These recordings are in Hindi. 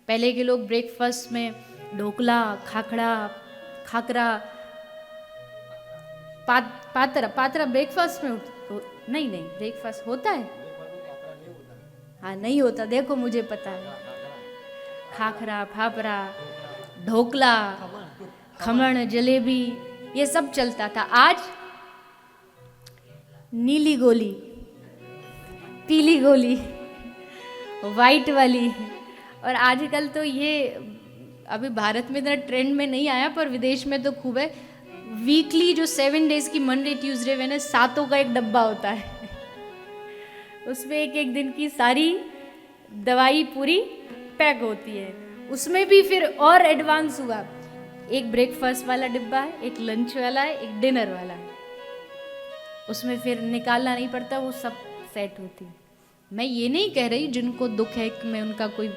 पहले के लोग ब्रेकफास्ट में ढोकला, खाकरा, पातरा ब्रेकफास्ट में नहीं ब्रेकफास्ट होता है, हाँ नहीं होता, देखो मुझे पता है। खाखरा, फाफरा, ढोकला, खमण, जलेबी, ये सब चलता था। आज नीली गोली, पीली गोली, वाइट वाली, और आजकल तो ये अभी भारत में इतना ट्रेंड में नहीं आया पर विदेश में तो खूब है। वीकली जो 7 डेज की मंडे ट्यूसडे वेडनेसडे 7 का एक डब्बा होता है, उसमें एक दिन की सारी दवाई पूरी पैक होती है। उसमें भी फिर और एडवांस हुआ, एक ब्रेकफास्ट वाला डिब्बा है, एक लंच वाला है, एक डिनर वाला है, उसमें फिर निकालना नहीं पड़ता, वो सब सेट होती है। मैं ये नहीं कह रही जिनको दुख है कि मैं उनका कोई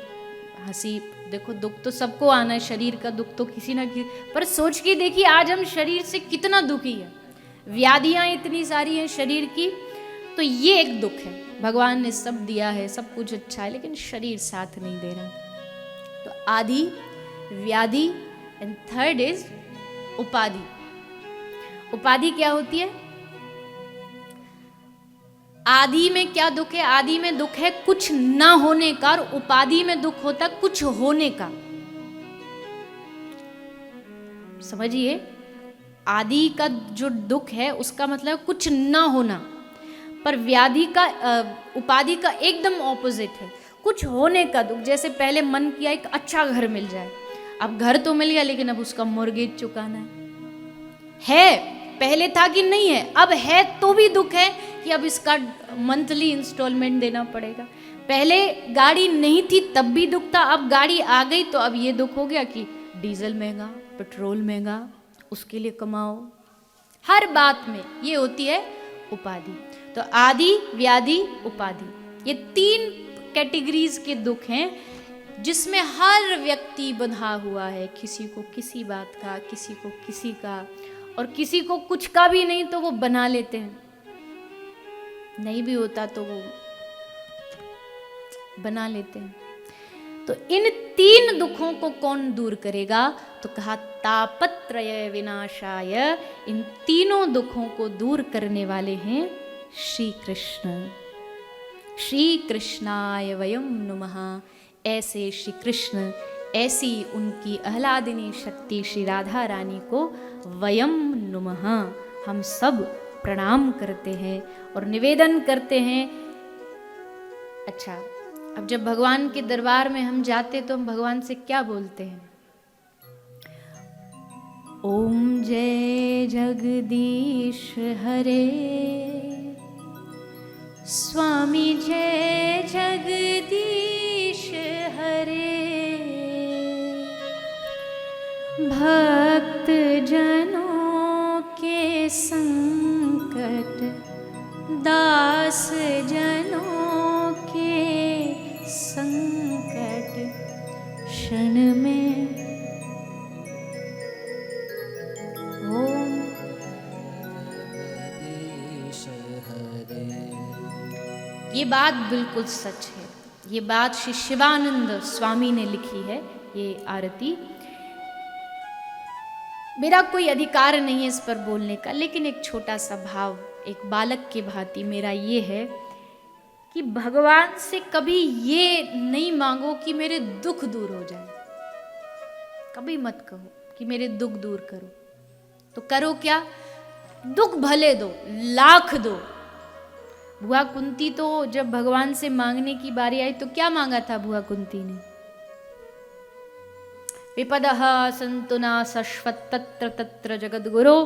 हंसी, देखो दुख तो सबको आना है, शरीर का दुख तो किसी ना किसी, पर सोच के देखिए आज हम शरीर से कितना दुखी है, व्याधियां इतनी सारी हैं शरीर की, तो ये एक दुख है। भगवान ने सब दिया है, सब कुछ अच्छा है, लेकिन शरीर साथ नहीं दे रहा। तो आदि, व्याधि एंड थर्ड इज उपाधि। उपाधि क्या होती है? आदि में क्या दुख है? आदि में दुख है कुछ ना होने का, और उपाधि में दुख होता कुछ होने का। समझिए, आदि का जो दुख है उसका मतलब कुछ ना होना, पर व्याधि का उपाधि का एकदम ऑपोजिट है, कुछ होने का दुख। जैसे पहले मन किया एक अच्छा घर मिल जाए, अब घर तो मिल गया लेकिन अब उसका मॉर्गेज चुकाना है, पहले था कि नहीं है, अब है तो भी दुख है कि अब इसका मंथली इंस्टॉलमेंट देना पड़ेगा। पहले गाड़ी नहीं थी तब भी दुख था, अब गाड़ी आ गई तो अब ये दुख हो गया कि डीजल महंगा, पेट्रोल महंगा, उसके लिए कमाओ। हर बात में ये होती है उपाधि। तो आदि, व्याधि, उपाधि, ये 3 कैटेगरीज के दुख हैं जिसमें हर व्यक्ति बंधा हुआ है, किसी को किसी बात का, किसी को किसी का, और किसी को कुछ का भी नहीं तो वो बना लेते हैं, नहीं भी होता तो वो बना लेते हैं। तो इन 3 दुखों को कौन दूर करेगा? तो कहा तापत्रय विनाशाय, इन तीनों दुखों को दूर करने वाले हैं श्री कृष्ण। श्री कृष्णाय वयम नुमः। ऐसे श्री कृष्ण, ऐसी उनकी आह्लादिनी शक्ति श्री राधा रानी को वयम नुमः, हम सब प्रणाम करते हैं और निवेदन करते हैं। अच्छा, अब जब भगवान के दरबार में हम जाते तो हम भगवान से क्या बोलते हैं? ओम जय जगदीश हरे, स्वामी जय जगदीश हरे, भक्त जनों के संकट, दास जनों के संकट, क्षण में ओम ये बात बिल्कुल सच है। ये बात श्री शिवानंद स्वामी ने लिखी है, ये आरती। मेरा कोई अधिकार नहीं है इस पर बोलने का, लेकिन एक छोटा सा भाव, एक बालक के भांति मेरा ये है कि भगवान से कभी ये नहीं मांगो कि मेरे दुख दूर हो जाए। कभी मत कहो कि मेरे दुख दूर करो। तो करो क्या? दुख भले दो, लाख दो। बुआ कुंती तो जब भगवान से मांगने की बारी आई तो क्या मांगा था बुआ कुंती ने? विपदः सन्तु न शश्वत् तत्र तत्र जगद्गुरो,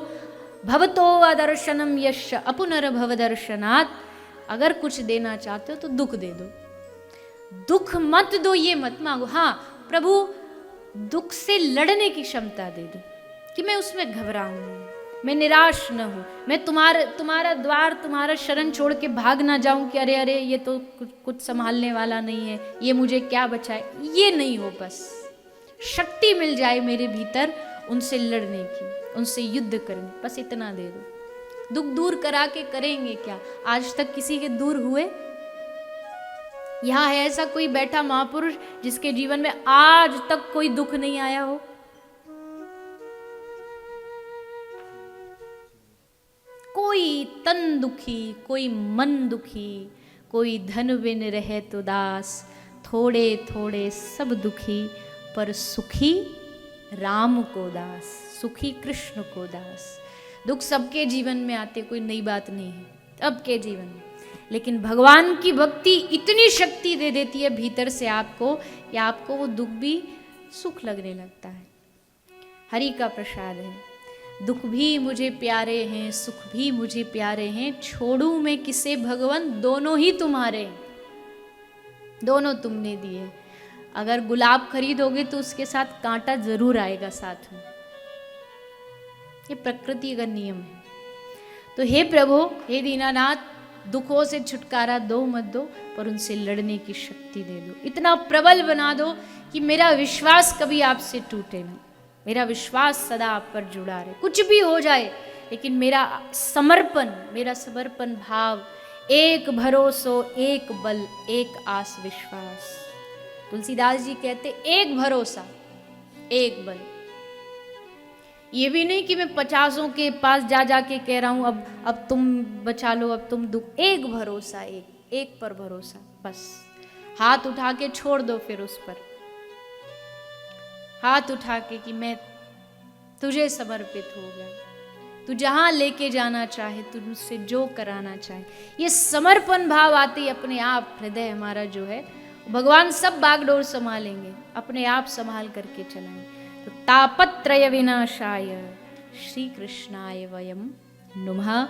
भवतो अदर्शनम यश अपुनर्भव दर्शनात्। अगर कुछ देना चाहते हो तो दुख दे दो, दुख मत दो, ये मत मांगो। हाँ प्रभु, दुख से लड़ने की क्षमता दे दो कि मैं उसमें घबराऊं, मैं निराश न हूं, मैं तुम्हारा द्वार, तुम्हारा शरण छोड़ के भाग ना जाऊं कि अरे अरे ये तो कुछ संभालने वाला नहीं है, ये मुझे क्या बचाए। ये नहीं हो, बस शक्ति मिल जाए मेरे भीतर उनसे लड़ने की, उनसे युद्ध करने, बस इतना दे दो। दुख दूर करा के करेंगे क्या? आज तक किसी के दूर हुए? यहाँ है ऐसा कोई बैठा महापुरुष जिसके जीवन में आज तक कोई दुख नहीं आया हो? कोई तन दुखी, कोई मन दुखी, कोई धन बिन रहे तो दास, थोड़े थोड़े सब दुखी, पर सुखी राम को दास, सुखी कृष्ण को दास। दुख सबके जीवन में आते, कोई नई बात नहीं है, सबके जीवन में। लेकिन भगवान की भक्ति इतनी शक्ति दे देती है भीतर से आपको कि आपको वो दुख भी सुख लगने लगता है। हरि का प्रसाद है। दुख भी मुझे प्यारे हैं, सुख भी मुझे प्यारे हैं, छोड़ू मैं किसे भगवान, दोनों ही तुम्हारे हैं, दोनों तुमने दिए। अगर गुलाब खरीदोगे तो उसके साथ कांटा जरूर आएगा साथ में, ये प्रकृति का नियम है। तो हे प्रभु, हे दीनानाथ, दुखों से छुटकारा दो मत दो, पर उनसे लड़ने की शक्ति दे दो। इतना प्रबल बना दो कि मेरा विश्वास कभी आपसे टूटे ना, मेरा विश्वास सदा आप पर जुड़ा रहे। कुछ भी हो जाए, लेकिन मेरा समर्पण भाव, एक भरोसो एक बल एक आस विश्वास। तुलसीदास जी कहते एक भरोसा एक बल। ये भी नहीं कि मैं 50 के पास जा जाके कह रहा हूं अब तुम बचा लो, अब तुम दुख। एक भरोसा, एक पर भरोसा, बस हाथ उठा के छोड़ दो, फिर उस पर हाथ उठा के कि मैं तुझे समर्पित हो गया, तू जहां लेके जाना चाहे, तू मुझसे जो कराना चाहे। ये समर्पण भाव आते ही अपने आप हृदय हमारा जो है, भगवान सब बागडोर संभालेंगे, अपने आप संभाल करके चलाएंगे। तो तापत्रय विनाशाय श्री कृष्णाय वयम नुमः।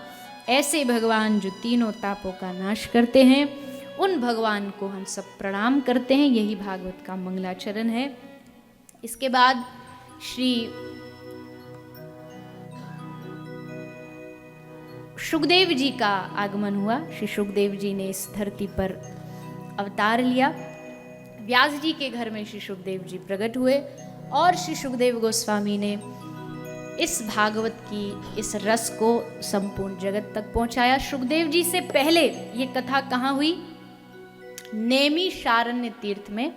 ऐसे भगवान जो तीनों तापों का नाश करते हैं, उन भगवान को हम सब प्रणाम करते हैं। यही भागवत का मंगलाचरण है। इसके बाद श्री सुखदेव जी का आगमन हुआ। श्री सुखदेव जी ने इस धरती पर अवतार लिया। व्यास जी के घर में श्री सुखदेव जी प्रकट हुए और श्री सुखदेव गोस्वामी ने इस भागवत की इस रस को संपूर्ण जगत तक पहुंचाया। सुखदेव जी से पहले ये कथा कहाँ हुई? नैमिषारण्य तीर्थ में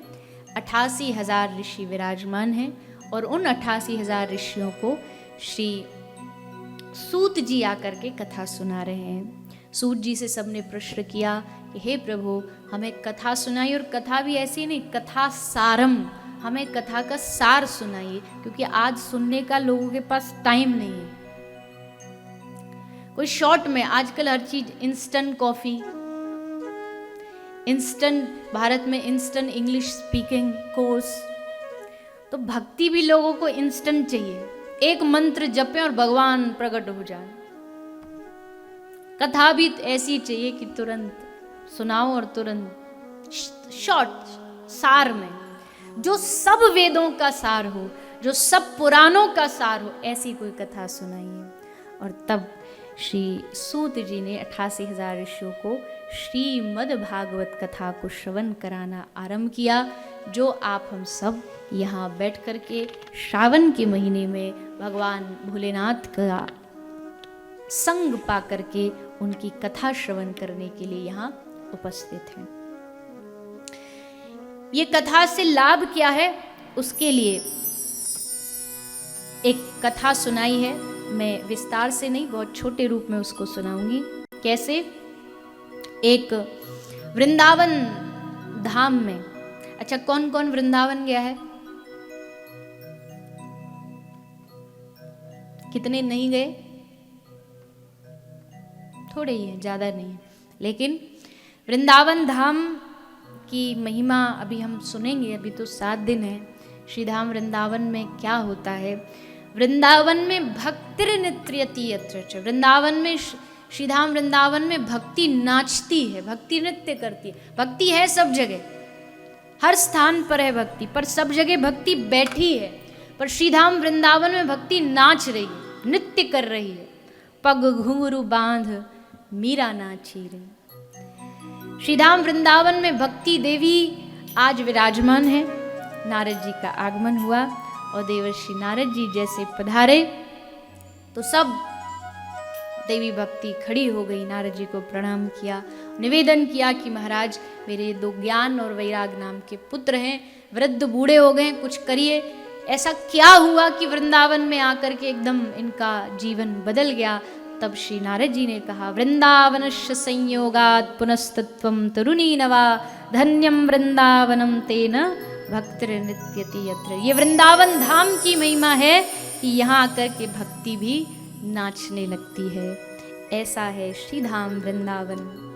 88,000 ऋषि विराजमान हैं और उन 88,000 ऋषियों को श्री सूत जी आकर के कथा सुना रहे हैं। सूत जी से सबने प्रश्न किया कि हे प्रभु, हमें कथा सुनाइए, और कथा भी ऐसी नहीं, कथा सारम, हमें कथा का सार सुनाइए, क्योंकि आज सुनने का लोगों के पास टाइम नहीं है। कोई शॉर्ट में, आजकल हर चीज इंस्टेंट कॉफी, इंस्टेंट, भारत में इंस्टेंट इंग्लिश स्पीकिंग कोर्स, तो भक्ति भी लोगों को इंस्टेंट चाहिए। एक मंत्र जपें और भगवान प्रकट हो जाए। कथा भी ऐसी चाहिए कि तुरंत सुनाओ और तुरंत शॉर्ट सार में, जो सब वेदों का सार हो, जो सब पुराणों का सार हो, ऐसी कोई कथा सुनाइए। और तब श्री सूत जी ने 88,000 ऋषियों को श्रीमद् भागवत कथा को श्रवण कराना आरंभ किया, जो आप हम सब यहाँ बैठ करके श्रावण के महीने में भगवान भोलेनाथ का संग पा करके उनकी कथा श्रवण करने के लिए यहाँ उपस्थित हैं। ये कथा से लाभ क्या है, उसके लिए एक कथा सुनाई है। मैं विस्तार से नहीं, बहुत छोटे रूप में उसको सुनाऊंगी। कैसे? एक वृंदावन धाम में, अच्छा कौन कौन वृंदावन गया है? कितने नहीं गए? थोड़े ही हैं, ज्यादा नहीं है। लेकिन वृंदावन धाम की महिमा अभी हम सुनेंगे। अभी तो 7 दिन है। श्रीधाम वृंदावन में क्या होता है? वृंदावन में भक्ति नृत्यति यत्र, वृंदावन में श्रीधाम वृंदावन में भक्ति नाचती है, भक्ति नृत्य करती है। भक्ति है सब जगह, हर स्थान पर है भक्ति, पर सब जगह भक्ति बैठी है। पर श्रीधाम वृंदावन में भक्ति नाच रही है, नृत्य कर रही है। पग घुंघरू बांध मीरा नाची रही। श्रीधाम वृंदावन में भक्ति देवी आज विराजमान है। नारद जी का आगमन हुआ और देवर्षि नारद जी जैसे पधारे तो सब देवी भक्ति खड़ी हो गई, नारद जी को प्रणाम किया निवेदन किया कि महाराज मेरे 2 ज्ञान और वैराग नाम के पुत्र हैं, वृद्ध बूढ़े हो गए, कुछ करिए। ऐसा क्या हुआ कि वृंदावन में आकर के एकदम इनका जीवन बदल गया। तब श्री नारद जी ने कहा, वृंदावनस्य संयोगात् पुनस्तत्वम तरुणी नवा, धन्यम वृंदावनम तेन भक्तिर नित्यति यत्र। ये वृंदावन धाम की महिमा है कि यहाँ आकर के भक्ति भी नाचने लगती है। ऐसा है श्री धाम वृंदावन।